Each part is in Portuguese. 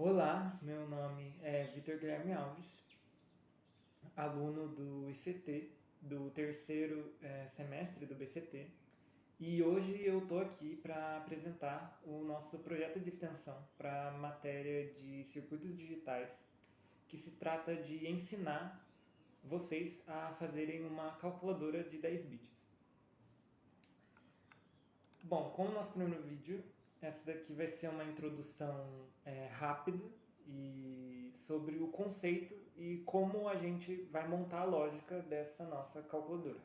Olá, meu nome é Vitor Guilherme Alves, aluno do ICT, do terceiro semestre do BCT, e hoje eu estou aqui para apresentar o nosso projeto de extensão para a matéria de circuitos digitais, que se trata de ensinar vocês a fazerem uma calculadora de 10 bits. Bom, como nosso primeiro vídeo, essa daqui vai ser uma introdução rápida e sobre o conceito e como a gente vai montar a lógica dessa nossa calculadora.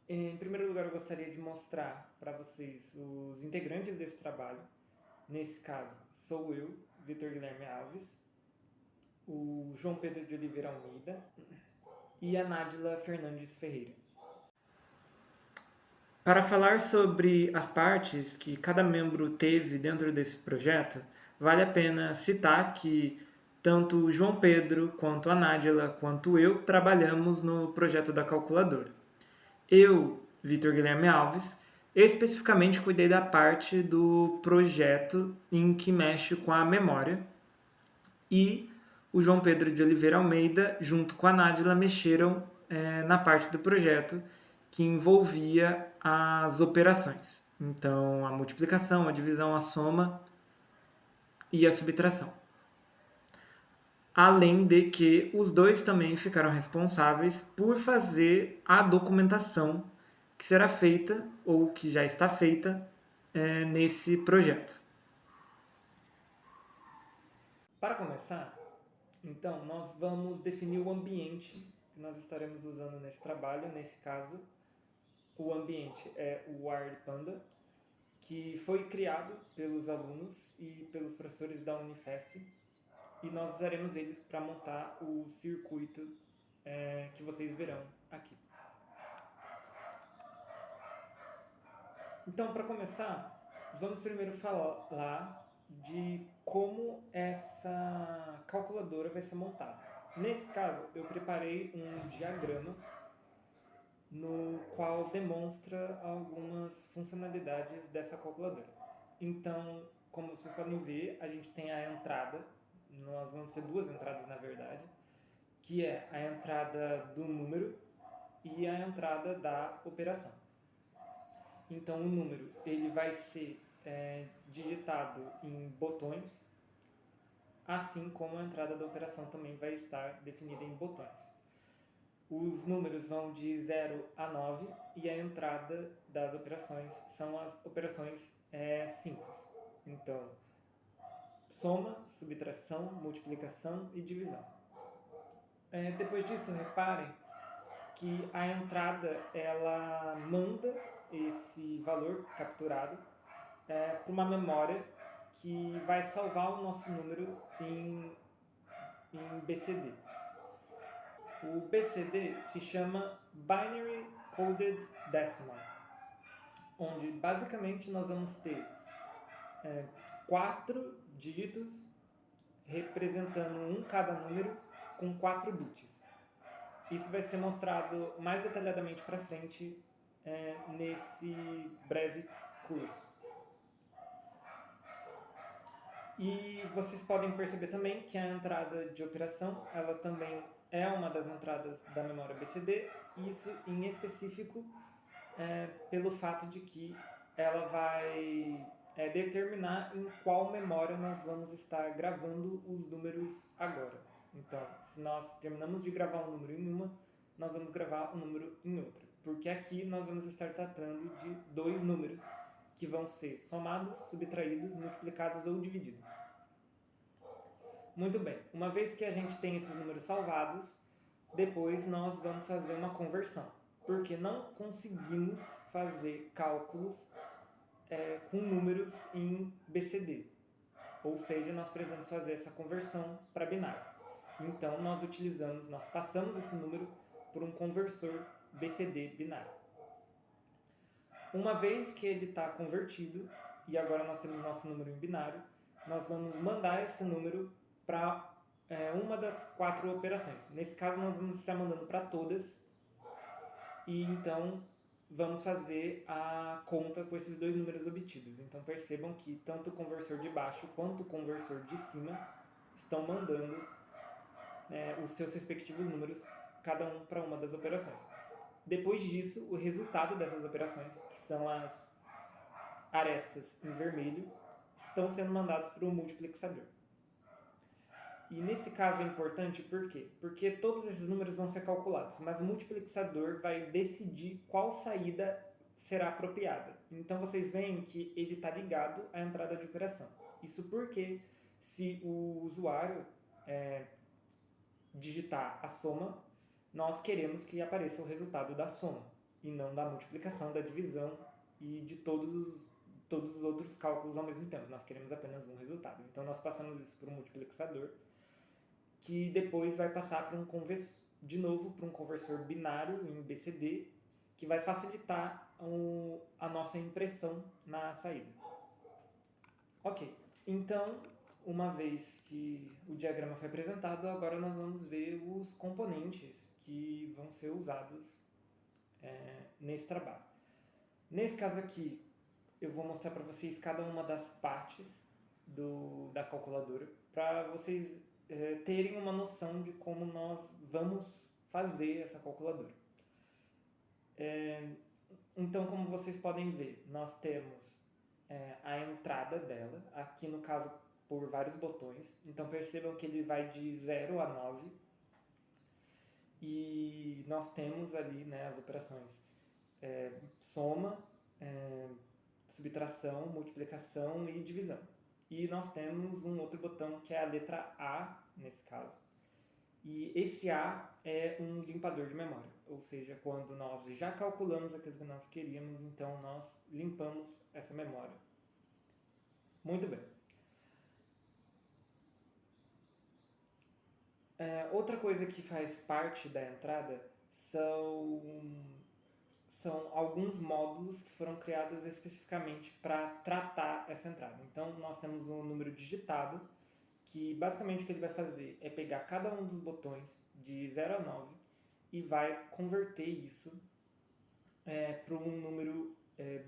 Em primeiro lugar, eu gostaria de mostrar para vocês os integrantes desse trabalho. Nesse caso, sou eu, Vitor Guilherme Alves, o João Pedro de Oliveira Almeida e a Nádila Fernandes Ferreira. Para falar sobre as partes que cada membro teve dentro desse projeto, vale a pena citar que tanto o João Pedro, quanto a Nádila, quanto eu trabalhamos no projeto da calculadora. Eu, Vitor Guilherme Alves, especificamente cuidei da parte do projeto em que mexe com a memória e o João Pedro de Oliveira Almeida, junto com a Nádila, mexeram na parte do projeto que envolvia as operações. Então, a multiplicação, a divisão, a soma e a subtração. Além de que os dois também ficaram responsáveis por fazer a documentação que será feita ou que já está feita nesse projeto. Para começar, então, nós vamos definir o ambiente que nós estaremos usando nesse trabalho. Nesse caso, o ambiente é o Wired Panda, que foi criado pelos alunos e pelos professores da Unifesp, e nós usaremos eles para montar o circuito que vocês verão aqui. Então, para começar, vamos primeiro falar de como essa calculadora vai ser montada. Nesse caso, eu preparei um diagrama no qual demonstra algumas funcionalidades dessa calculadora. Então, como vocês podem ver, a gente tem a entrada, nós vamos ter duas entradas na verdade, que é a entrada do número e a entrada da operação. Então, o número ele vai ser digitado em botões, assim como a entrada da operação também vai estar definida em botões. Os números vão de 0 a 9 e a entrada das operações são as operações simples. Então, soma, subtração, multiplicação e divisão. Depois disso, reparem que a entrada ela manda esse valor capturado para uma memória que vai salvar o nosso número em BCD. O BCD se chama Binary Coded Decimal, onde basicamente nós vamos ter 4 dígitos representando cada número com 4 bits. Isso vai ser mostrado mais detalhadamente para frente nesse breve curso. E vocês podem perceber também que a entrada de operação ela também é uma das entradas da memória BCD, isso em específico pelo fato de que ela vai determinar em qual memória nós vamos estar gravando os números agora. Então, se nós terminamos de gravar um número em uma, nós vamos gravar um número em outra. Porque aqui nós vamos estar tratando de dois números que vão ser somados, subtraídos, multiplicados ou divididos. Muito bem, uma vez que a gente tem esses números salvados, depois nós vamos fazer uma conversão. Porque não conseguimos fazer cálculos com números em BCD. Ou seja, nós precisamos fazer essa conversão para binário. Então, nós passamos esse número por um conversor BCD binário. Uma vez que ele está convertido, e agora nós temos nosso número em binário, nós vamos mandar esse número para uma das 4 operações. Nesse caso, nós vamos estar mandando para todas, e então vamos fazer a conta com esses dois números obtidos. Então percebam que tanto o conversor de baixo quanto o conversor de cima estão mandando os seus respectivos números, cada um para uma das operações. Depois disso, o resultado dessas operações, que são as arestas em vermelho, estão sendo mandados para o multiplexador. E nesse caso é importante por quê? Porque todos esses números vão ser calculados, mas o multiplexador vai decidir qual saída será apropriada. Então vocês veem que ele está ligado à entrada de operação. Isso porque se o usuário digitar a soma, nós queremos que apareça o resultado da soma, e não da multiplicação, da divisão e de todos os outros cálculos ao mesmo tempo. Nós queremos apenas um resultado. Então nós passamos isso para um multiplexador, que depois vai passar para um conversor binário em BCD, que vai facilitar a nossa impressão na saída. Ok, então, uma vez que o diagrama foi apresentado, agora nós vamos ver os componentes que vão ser usados nesse trabalho. Nesse caso aqui, eu vou mostrar para vocês cada uma das partes da calculadora, para vocês terem uma noção de como nós vamos fazer essa calculadora. Então, como vocês podem ver, nós temos a entrada dela, aqui no caso por vários botões. Então percebam que ele vai de 0 a 9. E nós temos ali as operações soma, subtração, multiplicação e divisão. E nós temos um outro botão que é a letra A, nesse caso. E esse A é um limpador de memória, ou seja, quando nós já calculamos aquilo que nós queríamos, então nós limpamos essa memória. Muito bem. Outra coisa que faz parte da entrada são alguns módulos que foram criados especificamente para tratar essa entrada. Então, nós temos um número digitado, que basicamente o que ele vai fazer é pegar cada um dos botões de 0 a 9 e vai converter isso para um número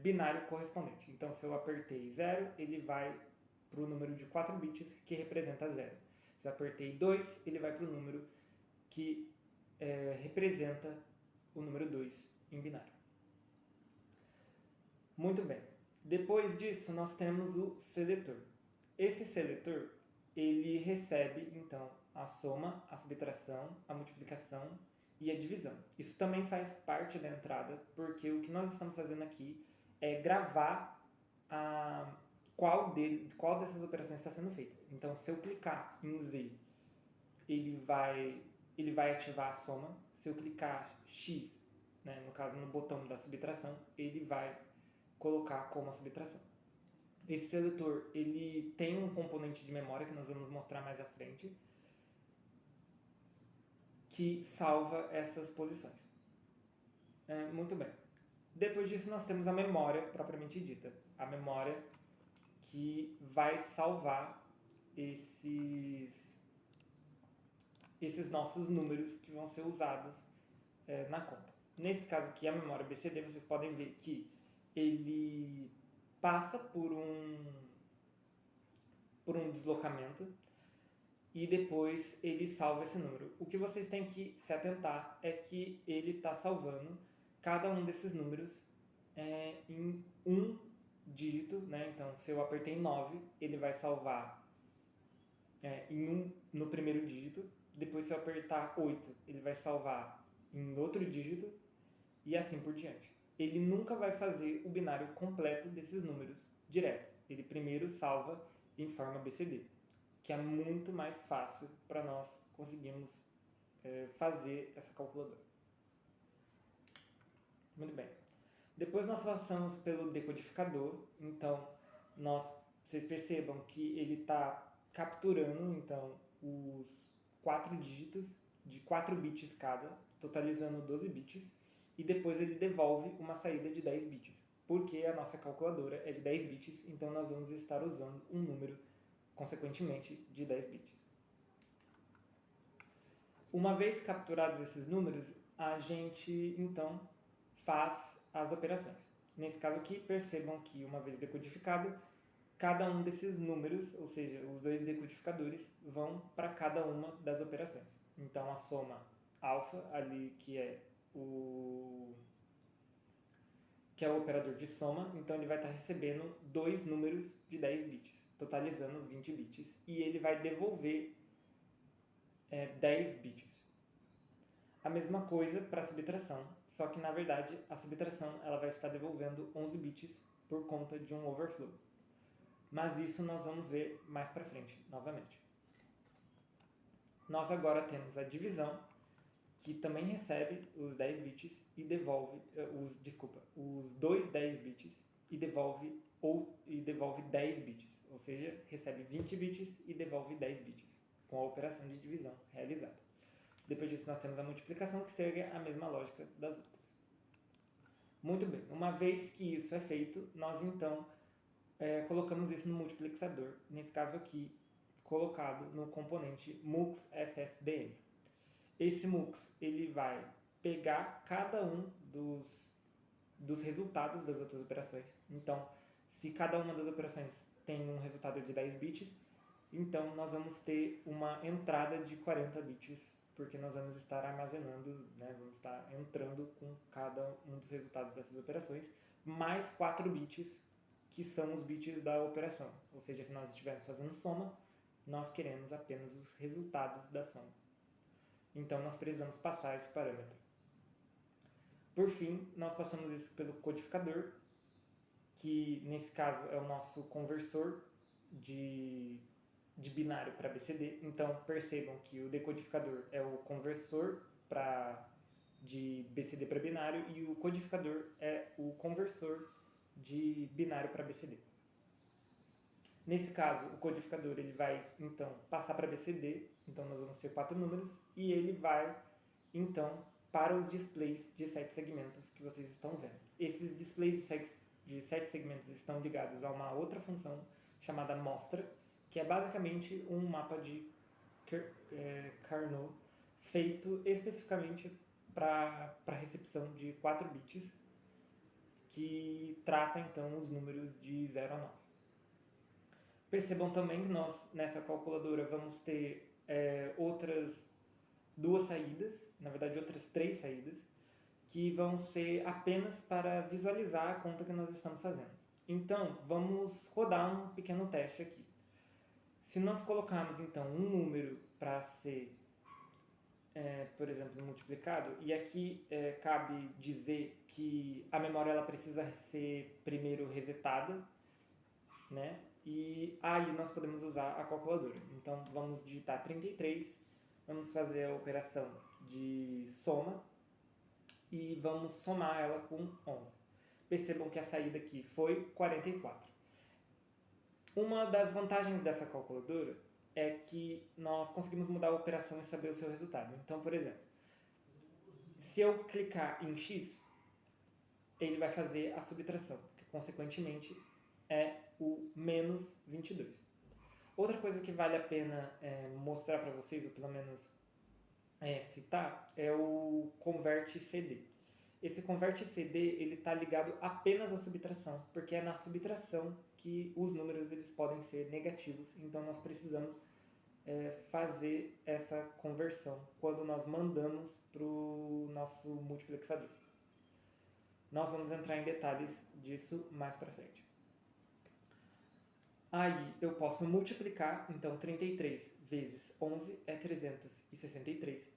binário correspondente. Então, se eu apertei 0, ele vai para o número de 4 bits que representa 0. Se eu apertei 2, ele vai para o número que representa o número 2 em binário. Muito bem. Depois disso, nós temos o seletor. Esse seletor, ele recebe, então, a soma, a subtração, a multiplicação e a divisão. Isso também faz parte da entrada, porque o que nós estamos fazendo aqui é gravar qual dessas operações está sendo feita. Então, se eu clicar em Z, ele vai ativar a soma. Se eu clicar X, no caso no botão da subtração, ele vai colocar como a subtração. Esse seletor ele tem um componente de memória que nós vamos mostrar mais à frente, que salva essas posições. Muito bem. Depois disso nós temos a memória propriamente dita. A memória que vai salvar esses nossos números que vão ser usados na conta. Nesse caso aqui, a memória BCD, vocês podem ver que ele passa por um deslocamento e depois ele salva esse número. O que vocês têm que se atentar é que ele está salvando cada um desses números em um dígito, Então, se eu apertei 9, ele vai salvar no primeiro dígito. Depois, se eu apertar 8, ele vai salvar em outro dígito e assim por diante. Ele nunca vai fazer o binário completo desses números direto. Ele primeiro salva em forma BCD, que é muito mais fácil para nós conseguirmos fazer essa calculadora. Muito bem. Depois nós passamos pelo decodificador. Então, vocês percebam que ele está capturando então, os 4 dígitos de 4 bits cada, totalizando 12 bits. E depois ele devolve uma saída de 10 bits, porque a nossa calculadora é de 10 bits, então nós vamos estar usando um número, consequentemente, de 10 bits. Uma vez capturados esses números, a gente, então, faz as operações. Nesse caso aqui, percebam que uma vez decodificado, cada um desses números, ou seja, os dois decodificadores, vão para cada uma das operações. Então a soma alfa, ali que é o operador de soma, então ele vai estar recebendo dois números de 10 bits, totalizando 20 bits, e ele vai devolver 10 bits. A mesma coisa para a subtração, só que na verdade a subtração ela vai estar devolvendo 11 bits por conta de um overflow. Mas isso nós vamos ver mais para frente, novamente. Nós agora temos a divisão, que também recebe os 10 bits e devolve, os dois 10 bits e devolve 10 bits, ou seja, recebe 20 bits e devolve 10 bits, com a operação de divisão realizada. Depois disso nós temos a multiplicação, que segue a mesma lógica das outras. Muito bem, uma vez que isso é feito, nós então colocamos isso no multiplexador, nesse caso aqui, colocado no componente mux_ssdn. Esse mux ele vai pegar cada um dos resultados das outras operações. Então, se cada uma das operações tem um resultado de 10 bits, então nós vamos ter uma entrada de 40 bits, porque nós vamos estar armazenando, vamos estar entrando com cada um dos resultados dessas operações, mais 4 bits, que são os bits da operação. Ou seja, se nós estivermos fazendo soma, nós queremos apenas os resultados da soma. Então, nós precisamos passar esse parâmetro. Por fim, nós passamos isso pelo codificador, que nesse caso é o nosso conversor de binário para BCD. Então, percebam que o decodificador é o conversor de BCD para binário e o codificador é o conversor de binário para BCD. Nesse caso, o codificador ele vai, então, passar para BCD, então nós vamos ter 4 números, e ele vai, então, para os displays de 7 segmentos que vocês estão vendo. Esses displays de 7 segmentos estão ligados a uma outra função chamada mostra, que é basicamente um mapa de Carnot feito especificamente para recepção de 4 bits, que trata, então, os números de 0 a 9. Percebam também que nós, nessa calculadora, vamos ter outras 2 saídas, na verdade outras 3 saídas, que vão ser apenas para visualizar a conta que nós estamos fazendo. Então, vamos rodar um pequeno teste aqui. Se nós colocarmos, então, um número para ser, por exemplo, multiplicado, e aqui cabe dizer que a memória ela precisa ser primeiro resetada, né? E aí nós podemos usar a calculadora. Então, vamos digitar 33, vamos fazer a operação de soma e vamos somar ela com 11. Percebam que a saída aqui foi 44. Uma das vantagens dessa calculadora é que nós conseguimos mudar a operação e saber o seu resultado. Então, por exemplo, se eu clicar em X, ele vai fazer a subtração, que consequentemente é o menos 22. Outra coisa que vale a pena mostrar para vocês, ou pelo menos citar, é o convert CD. Esse convert CD ele está ligado apenas à subtração, porque é na subtração que os números eles podem ser negativos, então nós precisamos fazer essa conversão quando nós mandamos para o nosso multiplexador. Nós vamos entrar em detalhes disso mais para frente. Aí eu posso multiplicar, então 33 vezes 11 é 363.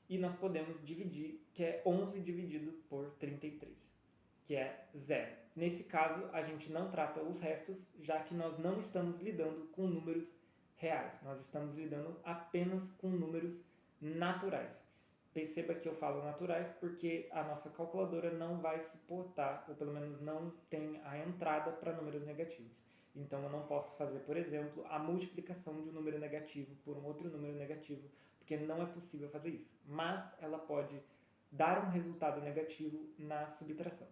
E nós podemos dividir, que é 11 dividido por 33, que é 0. Nesse caso, a gente não trata os restos, já que nós não estamos lidando com números reais. Nós estamos lidando apenas com números naturais. Perceba que eu falo naturais porque a nossa calculadora não vai suportar, ou pelo menos não tem a entrada para números negativos. Então, eu não posso fazer, por exemplo, a multiplicação de um número negativo por um outro número negativo, porque não é possível fazer isso. Mas ela pode dar um resultado negativo na subtração.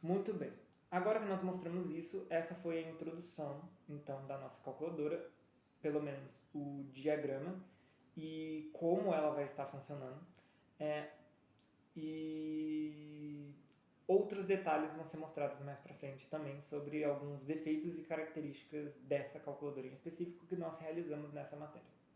Muito bem. Agora que nós mostramos isso, essa foi a introdução, então, da nossa calculadora, pelo menos o diagrama, e como ela vai estar funcionando. e outros detalhes vão ser mostrados mais para frente também sobre alguns defeitos e características dessa calculadora em específico que nós realizamos nessa matéria.